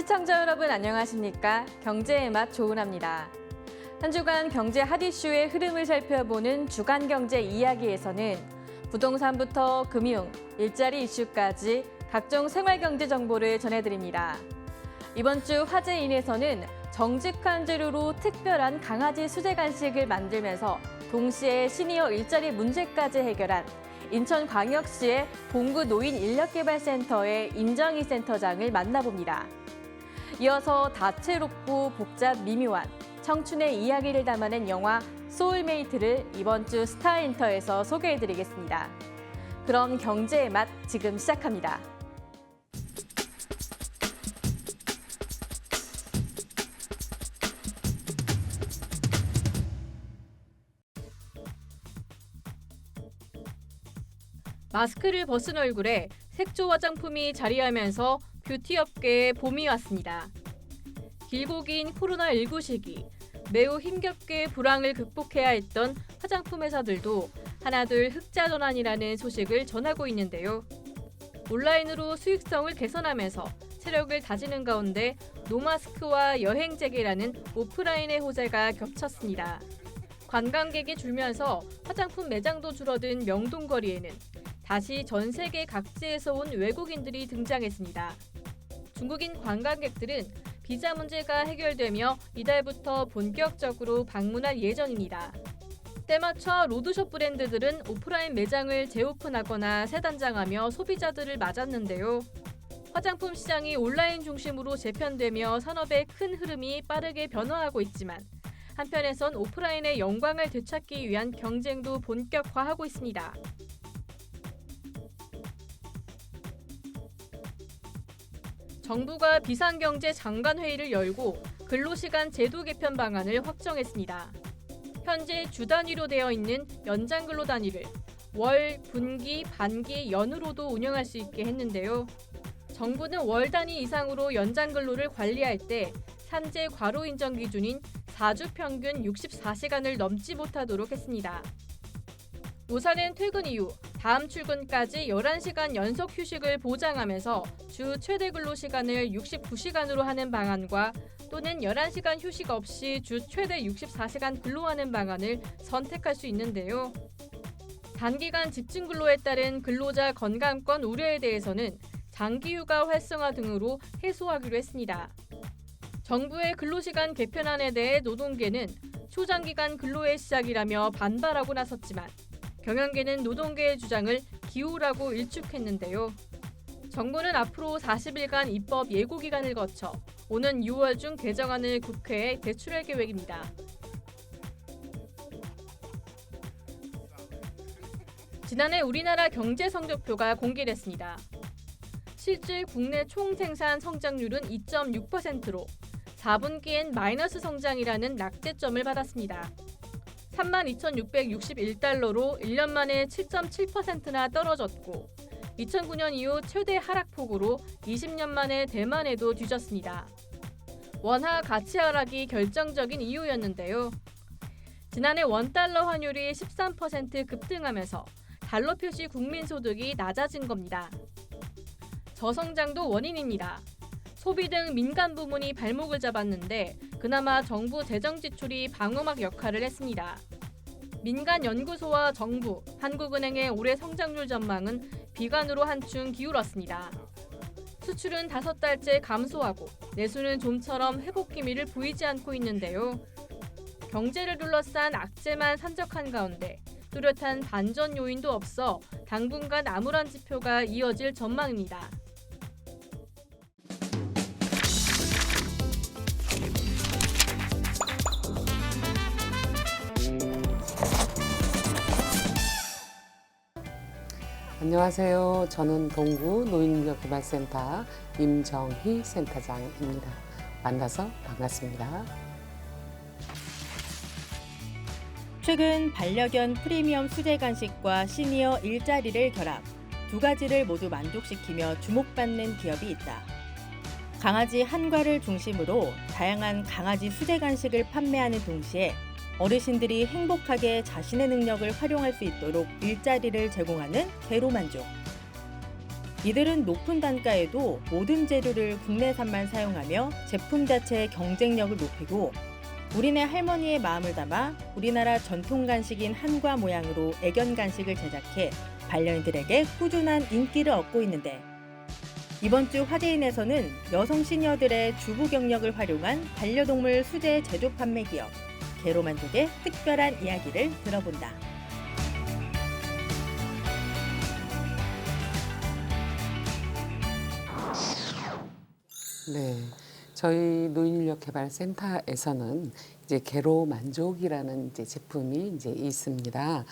시청자 여러분 안녕하십니까? 경제의 맛 조은아입니다. 한 주간 경제 핫이슈의 흐름을 살펴보는 주간 경제 이야기에서는 부동산부터 금융, 일자리 이슈까지 각종 생활 경제 정보를 전해드립니다. 이번 주 화제인에서는 정직한 재료로 특별한 강아지 수제 간식을 만들면서 동시에 시니어 일자리 문제까지 해결한 인천광역시의 봉구 노인 인력개발센터의 임정희 센터장을 만나봅니다. 이어서 다채롭고 복잡 미묘한 청춘의 이야기를 담아낸 영화 소울메이트를 이번 주 스타인터에서 소개해드리겠습니다. 그럼 경제의 맛 지금 시작합니다. 마스크를 벗은 얼굴에 색조 화장품이 자리하면서 뷰티 업계에 봄이 왔습니다. 길고 긴 코로나19 시기 매우 힘겹게 불황을 극복해야 했던 화장품 회사들도 하나둘 흑자 전환이라는 소식을 전하고 있는데요. 온라인으로 수익성을 개선하면서 체력을 다지는 가운데 노마스크와 여행 재개라는 오프라인의 호재가 겹쳤습니다. 관광객이 줄면서 화장품 매장도 줄어든 명동거리에는 다시 전 세계 각지에서 온 외국인들이 등장했습니다. 중국인 관광객들은 비자 문제가 해결되며 이달부터 본격적으로 방문할 예정입니다. 때맞춰 로드숍 브랜드들은 오프라인 매장을 재오픈하거나 새 단장하며 소비자들을 맞았는데요. 화장품 시장이 온라인 중심으로 재편되며 산업의 큰 흐름이 빠르게 변화하고 있지만 한편에선 오프라인의 영광을 되찾기 위한 경쟁도 본격화하고 있습니다. 정부가 비상경제 장관회의를 열고 근로시간 제도 개편 방안을 확정했습니다. 현재 주 단위로 되어 있는 연장 근로 단위를 월, 분기, 반기, 연으로도 운영할 수 있게 했는데요. 정부는 월 단위 이상으로 연장 근로를 관리할 때 산재 과로 인정 기준인 4주 평균 64시간을 넘지 못하도록 했습니다. 노사는 퇴근 이후 다음 출근까지 11시간 연속 휴식을 보장하면서 주 최대 근로 시간을 69시간으로 하는 방안과 또는 11시간 휴식 없이 주 최대 64시간 근로하는 방안을 선택할 수 있는데요. 단기간 집중 근로에 따른 근로자 건강권 우려에 대해서는 장기휴가 활성화 등으로 해소하기로 했습니다. 정부의 근로시간 개편안에 대해 노동계는 초장기간 근로의 시작이라며 반발하고 나섰지만 경영계는 노동계의 주장을 기우라고 일축했는데요. 정부는 앞으로 40일간 입법 예고 기간을 거쳐 오는 6월 중 개정안을 국회에 제출할 계획입니다. 지난해 우리나라 경제 성적표가 공개됐습니다. 실질 국내 총생산 성장률은 2.6%로 4분기엔 마이너스 성장이라는 낙제점을 받았습니다. 32,661달러로 1년 만에 7.7%나 떨어졌고 2009년 이후 최대 하락폭으로 20년 만에 대만에도 뒤졌습니다. 원화 가치 하락이 결정적인 이유였는데요. 지난해 원달러 환율이 13% 급등하면서 달러 표시 국민소득이 낮아진 겁니다. 저성장도 원인입니다. 소비 등 민간 부문이 발목을 잡았는데 그나마 정부 재정 지출이 방어막 역할을 했습니다. 민간 연구소와 정부, 한국은행의 올해 성장률 전망은 비관으로 한층 기울었습니다. 수출은 5달째 감소하고 내수는 좀처럼 회복 기미를 보이지 않고 있는데요. 경제를 둘러싼 악재만 산적한 가운데 뚜렷한 반전 요인도 없어 당분간 암울한 지표가 이어질 전망입니다. 안녕하세요. 저는 봉구 노인인력개발센터 임정희 센터장입니다. 만나서 반갑습니다. 최근 반려견 프리미엄 수제 간식과 시니어 일자리를 결합, 두 가지를 모두 만족시키며 주목받는 기업이 있다. 강아지 한과를 중심으로 다양한 강아지 수제 간식을 판매하는 동시에 어르신들이 행복하게 자신의 능력을 활용할 수 있도록 일자리를 제공하는 대로만족. 이들은 높은 단가에도 모든 재료를 국내산만 사용하며 제품 자체의 경쟁력을 높이고 우리네 할머니의 마음을 담아 우리나라 전통 간식인 한과 모양으로 애견 간식을 제작해 반려인들에게 꾸준한 인기를 얻고 있는데 이번 주 화제인에서는 여성 시니어들의 주부 경력을 활용한 반려동물 수제 제조 판매 기업 개로만족의 특별한 이야기를 들어본다. 네, 저희 노인인력개발센터에서는 이제 개로만족이라는 이제 제품이 이제 있습니다.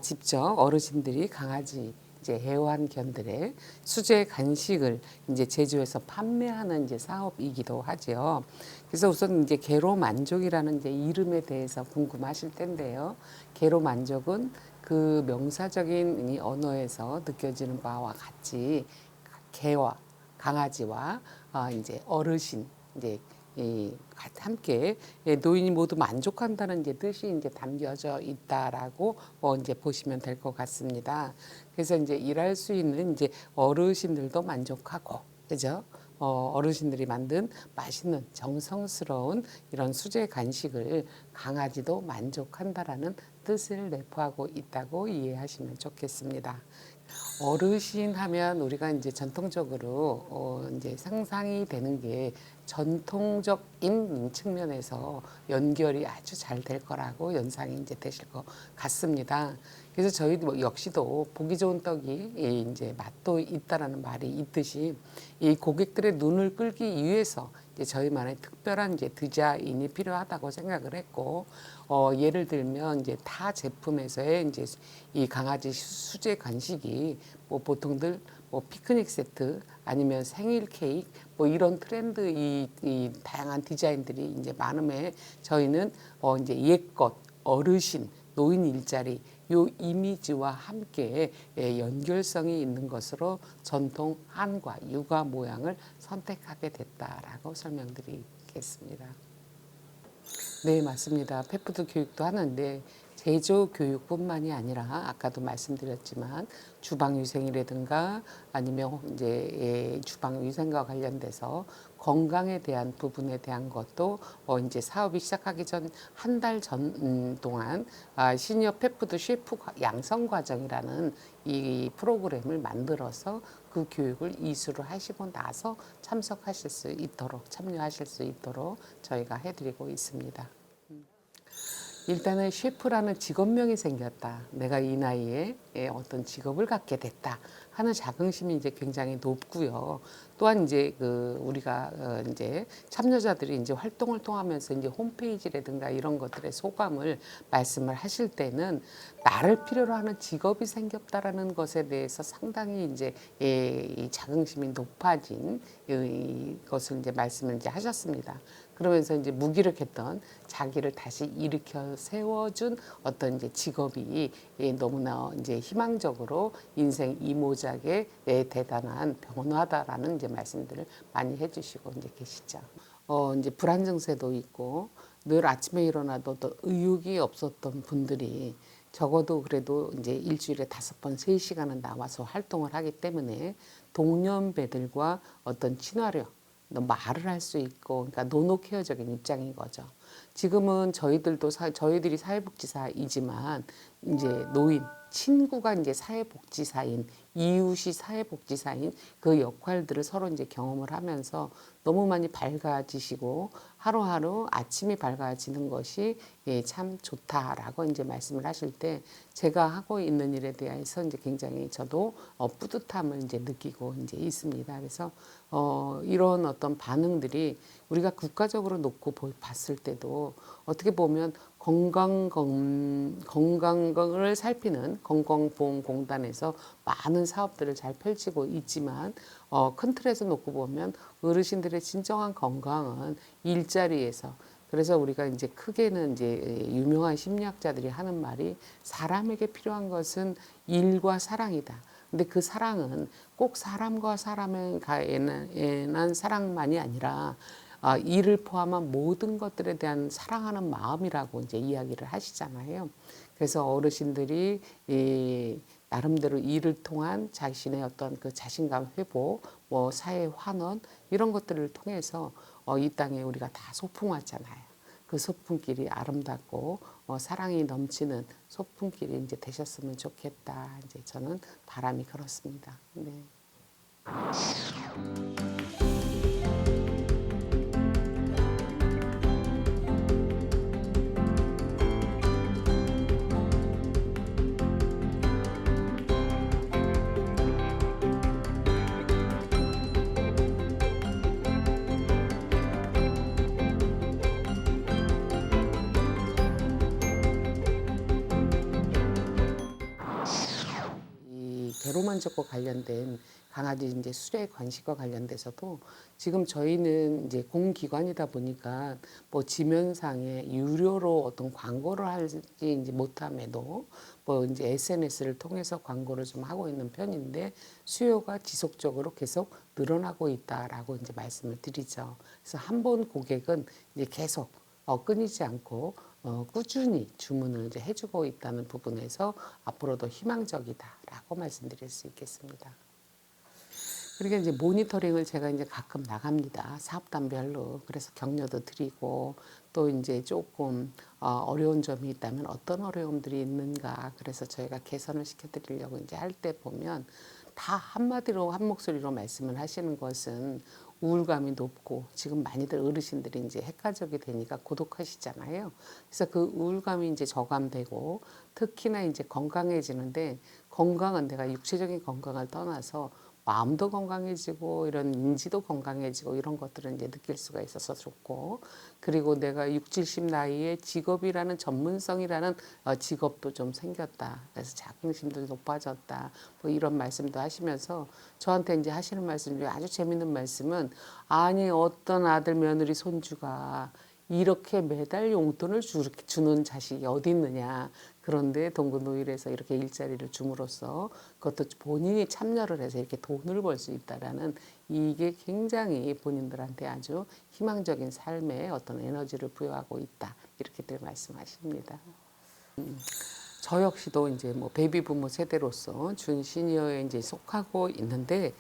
직접 어르신들이 강아지 이제 애완견들의 수제 간식을 이제 제조해서 판매하는 이제 사업이기도 하죠. 그래서 우선 이제 개로만족이라는 이제 이름에 대해서 궁금하실 텐데요. 개로만족은 그 명사적인 이 언어에서 느껴지는 바와 같이 개와 강아지와 이제 어르신 이제 함께 노인이 모두 만족한다는 이제 뜻이 이제 담겨져 있다라고 이제 보시면 될 것 같습니다. 그래서 이제 일할 수 있는 이제 어르신들도 만족하고, 그죠? 어르신들이 만든 맛있는 정성스러운 이런 수제 간식을 강아지도 만족한다라는 뜻을 내포하고 있다고 이해하시면 좋겠습니다. 어르신 하면 우리가 이제 전통적으로 이제 상상이 되는 게 전통적인 측면에서 연결이 아주 잘 될 거라고 연상이 이제 되실 것 같습니다. 그래서 저희도 역시도 보기 좋은 떡이 이제 맛도 있다라는 말이 있듯이 이 고객들의 눈을 끌기 위해서 이제 저희만의 특별한 이제 디자인이 필요하다고 생각을 했고, 예를 들면 이제 타 제품에서의 이제 이 강아지 수제 간식이 뭐 보통들 뭐 피크닉 세트 아니면 생일 케이크 뭐 이런 트렌드 이 다양한 디자인들이 이제 많음에 저희는 이제 옛것 어르신 노인 일자리 요 이미지와 함께 연결성이 있는 것으로 전통 한과 육아 모양을 선택하게 됐다라고 설명드리겠습니다. 네, 맞습니다. 펫푸드 교육도 하는데 제조 교육뿐만이 아니라 아까도 말씀드렸지만 주방 위생이라든가 아니면 이제 주방 위생과 관련돼서 건강에 대한 부분에 대한 것도 이제 사업이 시작하기 전 한 달 전 동안 시니어 펫푸드 셰프 양성 과정이라는 이 프로그램을 만들어서 그 교육을 이수를 하시고 나서 참석하실 수 있도록 참여하실 수 있도록 저희가 해드리고 있습니다. 일단은 셰프라는 직업명이 생겼다. 내가 이 나이에 어떤 직업을 갖게 됐다 하는 자긍심이 이제 굉장히 높고요. 또한 이제 우리가 이제 참여자들이 이제 활동을 통하면서 이제 홈페이지라든가 이런 것들의 소감을 말씀을 하실 때는 나를 필요로 하는 직업이 생겼다라는 것에 대해서 상당히 이제 이 자긍심이 높아진 것을 이제 말씀을 이제 하셨습니다. 그러면서 이제 무기력했던 자기를 다시 일으켜 세워준 어떤 이제 직업이 너무나 이제 희망적으로 인생 이모작에 대단한 변화다라는 이제 말씀들을 많이 해주시고 이제 계시죠. 이제 불안 증세도 있고 늘 아침에 일어나도 또 의욕이 없었던 분들이 적어도 그래도 이제 일주일에 5번, 3시간은 나와서 활동을 하기 때문에 동년배들과 어떤 친화력 말을 할 수 있고, 그러니까 노노케어적인 입장인 거죠. 지금은 저희들이 사회복지사이지만 이제 노인 친구가 이제 사회복지사인 이웃이 사회복지사인 그 역할들을 서로 이제 경험을 하면서 너무 많이 밝아지시고 하루하루 아침이 밝아지는 것이 참 좋다라고 이제 말씀을 하실 때 제가 하고 있는 일에 대해서 이제 굉장히 저도 뿌듯함을 이제 느끼고 이제 있습니다. 그래서 이런 어떤 반응들이 우리가 국가적으로 놓고 봤을 때도 어떻게 보면 건강을 살피는 건강보험공단에서 많은 사업들을 잘 펼치고 있지만 큰 틀에서 놓고 보면 어르신들의 진정한 건강은 일자리에서 그래서 우리가 이제 크게는 이제 유명한 심리학자들이 하는 말이 사람에게 필요한 것은 일과 사랑이다. 근데 그 사랑은 꼭 사람과 사람에 관한 사랑만이 아니라 이를 포함한 모든 것들에 대한 사랑하는 마음이라고 이제 이야기를 하시잖아요. 그래서 어르신들이 나름대로 일을 통한 자신의 어떤 그 자신감 회복, 뭐 사회 환원 이런 것들을 통해서 이 땅에 우리가 다 소풍 왔잖아요. 그 소풍길이 아름답고 사랑이 넘치는 소풍길이 이제 되셨으면 좋겠다. 이제 저는 바람이 그렇습니다. 네. 이 개로만족과 관련된 강아지 이제 수레 관식과 관련돼서도 지금 저희는 이제 공기관이다 보니까 뭐 지면상에 유료로 어떤 광고를 하지 이제 못함에도 뭐 이제 SNS를 통해서 광고를 좀 하고 있는 편인데 수요가 지속적으로 계속 늘어나고 있다라고 이제 말씀을 드리죠. 그래서 한 번 고객은 이제 계속 끊이지 않고 꾸준히 주문을 이제 해주고 있다는 부분에서 앞으로도 희망적이다라고 말씀드릴 수 있겠습니다. 그리고 이제 모니터링을 제가 이제 가끔 나갑니다. 사업단별로. 그래서 격려도 드리고 또 이제 조금 어려운 점이 있다면 어떤 어려움들이 있는가. 그래서 저희가 개선을 시켜드리려고 이제 할 때 보면 다 한마디로 한 목소리로 말씀을 하시는 것은 우울감이 높고 지금 많이들 어르신들이 이제 핵가족이 되니까 고독하시잖아요. 그래서 그 우울감이 이제 저감되고 특히나 이제 건강해지는데 건강은 내가 육체적인 건강을 떠나서 마음도 건강해지고 이런 인지도 건강해지고 이런 것들은 이제 느낄 수가 있어서 좋고 그리고 내가 60, 70 나이에 직업이라는 전문성이라는 직업도 좀 생겼다. 그래서 자긍심도 높아졌다. 뭐 이런 말씀도 하시면서 저한테 이제 하시는 말씀 중에 아주 재밌는 말씀은 아니 어떤 아들 며느리 손주가 이렇게 매달 용돈을 주는 자식이 어디 있느냐. 그런데 동구노일에서 이렇게 일자리를 줌으로써 그것도 본인이 참여를 해서 이렇게 돈을 벌 수 있다라는 이게 굉장히 본인들한테 아주 희망적인 삶의 어떤 에너지를 부여하고 있다. 이렇게들 말씀하십니다. 저 역시도 이제 뭐 베이비 부모 세대로서 준 시니어에 이제 속하고 있는데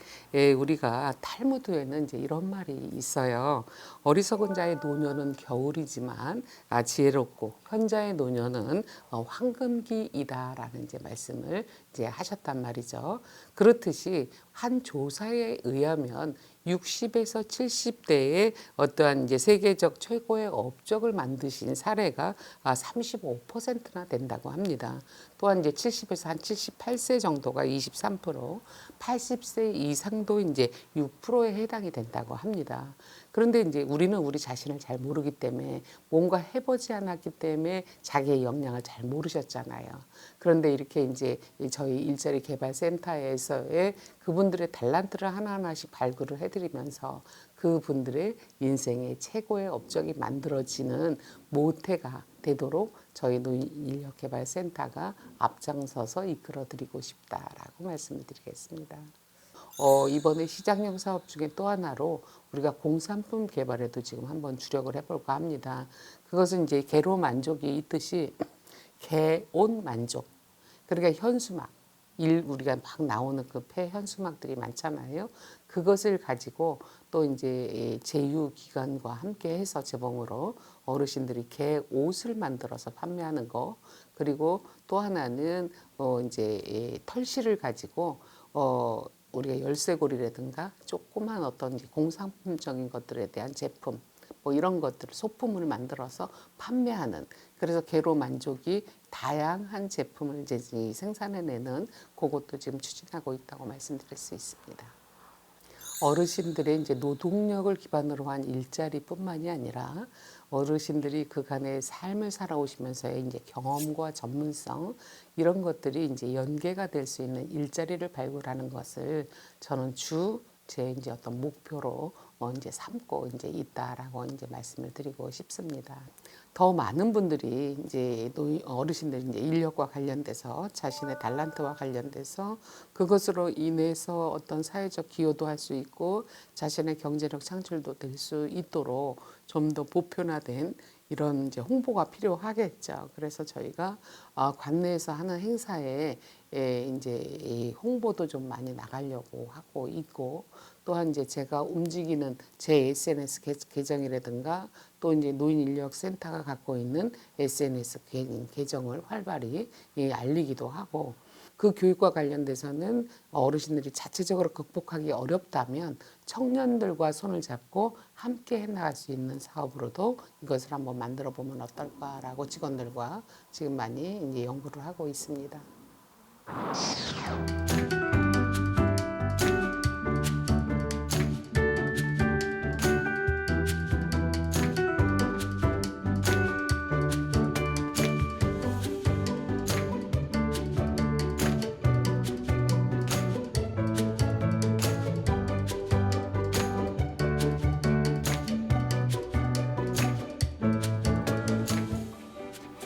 우리가 탈무드에는 이제 이런 말이 있어요. 어리석은 자의 노년은 겨울이지만 지혜롭고 현자의 노년은 황금기이다라는 이제 말씀을 이제 하셨단 말이죠. 그렇듯이 한 조사에 의하면 60에서 70대의 어떠한 이제 세계적 최고의 업적을 만드신 사례가 35%나 된다고 합니다. 또한 이제 70에서 한 78세 정도가 23%, 80세 이상도 이제 6%에 해당이 된다고 합니다. 그런데 이제 우리는 우리 자신을 잘 모르기 때문에 뭔가 해보지 않았기 때문에 자기의 역량을 잘 모르셨잖아요. 그런데 이렇게 이제 저희 일자리 개발 센터에서의 그분들의 달란트를 하나하나씩 발굴을 해드리면서 그분들의 인생의 최고의 업적이 만들어지는 모태가 되도록 저희 노인인력개발센터가 앞장서서 이끌어드리고 싶다라고 말씀을 드리겠습니다. 이번에 시장용 사업 중에 또 하나로 우리가 공산품 개발에도 지금 한번 주력을 해볼까 합니다. 그것은 이제 개로 만족이 있듯이 개온 만족. 그러니까 현수막. 우리가 막 나오는 그 폐 현수막들이 많잖아요. 그것을 가지고 또 이제 제휴기관과 함께 해서 재봉으로 어르신들이 개 옷을 만들어서 판매하는 거. 그리고 또 하나는 이제 털실을 가지고 우리가 열쇠고리라든가 조그만 어떤 공산품적인 것들에 대한 제품 뭐 이런 것들을 소품을 만들어서 판매하는 그래서 개로 만족이 다양한 제품을 이제 생산해내는 그것도 지금 추진하고 있다고 말씀드릴 수 있습니다. 어르신들의 이제 노동력을 기반으로 한 일자리뿐만이 아니라 어르신들이 그간의 삶을 살아오시면서의 이제 경험과 전문성 이런 것들이 이제 연계가 될 수 있는 일자리를 발굴하는 것을 저는 제 이제 어떤 목표로 이제 삼고 이제 있다라고 이제 말씀을 드리고 싶습니다. 더 많은 분들이 이제 어르신들 이제 인력과 관련돼서 자신의 달란트와 관련돼서 그것으로 인해서 어떤 사회적 기여도 할 수 있고 자신의 경제력 창출도 될 수 있도록 좀 더 보편화된 이런 이제 홍보가 필요하겠죠. 그래서 저희가 관내에서 하는 행사에 이제 이 홍보도 좀 많이 나가려고 하고 있고, 또한 이제 제가 움직이는 제 SNS 계정이라든가 또 이제 노인인력센터가 갖고 있는 SNS 계정을 활발히 알리기도 하고, 그 교육과 관련돼서는 어르신들이 자체적으로 극복하기 어렵다면 청년들과 손을 잡고 함께 해나갈 수 있는 사업으로도 이것을 한번 만들어 보면 어떨까라고 직원들과 지금 많이 이제 연구를 하고 있습니다.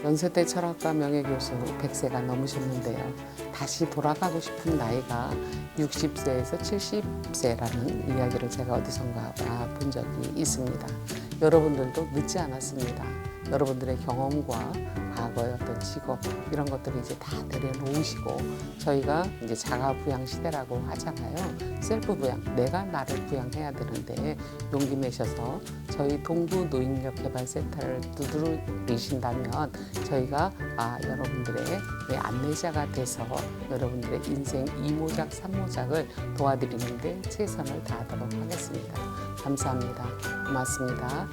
연세대 철학과 명예교수 100세가 넘으셨는데요. 다시 돌아가고 싶은 나이가 60세에서 70세라는 이야기를 제가 어디선가 본 적이 있습니다. 여러분들도 늦지 않았습니다. 여러분들의 경험과 과거의 어떤 직업 이런 것들을 이제 다 내려놓으시고, 저희가 이제 자가 부양 시대라고 하잖아요. 셀프 부양, 내가 나를 부양해야 되는데 용기 내셔서 저희 동구 노인력개발센터를 두드리신다면 저희가 여러분들의 안내자가 돼서 여러분들의 인생 2모작, 3모작을 도와드리는데 최선을 다하도록 하겠습니다. 감사합니다. 고맙습니다.